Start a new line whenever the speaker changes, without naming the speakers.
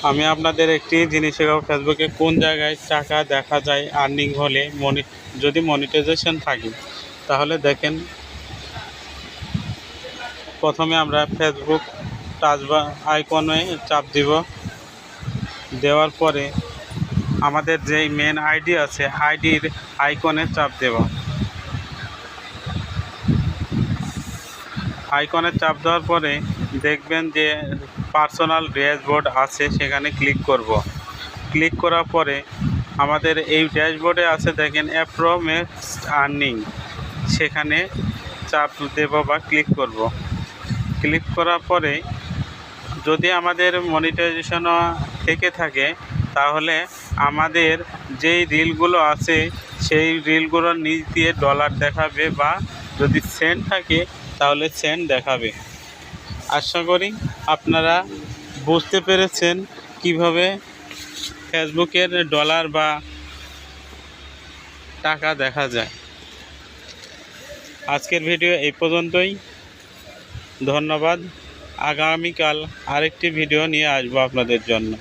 আমি আপনাদের একটি জিনিস শেখাবো, ফেসবুকে কোন জায়গায় টাকা দেখা যায় আর্নিং হলে যদি মনিটাইজেশন থাকে। তাহলে দেখেন, প্রথমে আমরা ফেসবুক টাচ বা আইকনে চাপ দিব। দেওয়ার পরে আমাদের যেই মেন আইডি আছে, আইডির আইকনে চাপ দেব। আইকনে চাপ দেওয়ার পরে দেখবেন যে পার্সোনাল ড্যাশবোর্ড আছে, সেখানে ক্লিক করব। ক্লিক করার পরে আমাদের এই ড্যাশবোর্ডে আছে দেখেন অ্যাপ্রক্স আর্নিং, সেখানে চাপ দেব বা ক্লিক করব। ক্লিক করার পরে যদি আমাদের মনিটাইজেশন থেকে থাকে, তাহলে আমাদের যেই রিলগুলো আছে সেই রিলগুলোর নিচ দিয়ে ডলার দেখাবে, বা যদি সেন্ট থাকে তাহলে সেন্ট দেখাবে। আশা করি আপনারা বুঝতে পেরেছেন কিভাবে ফেসবুকের ডলার বা টাকা দেখা যায়। আজকের ভিডিও এই পর্যন্তই। ধন্যবাদ। আগামীকাল আরেকটি ভিডিও নিয়ে আসবো আপনাদের জন্য।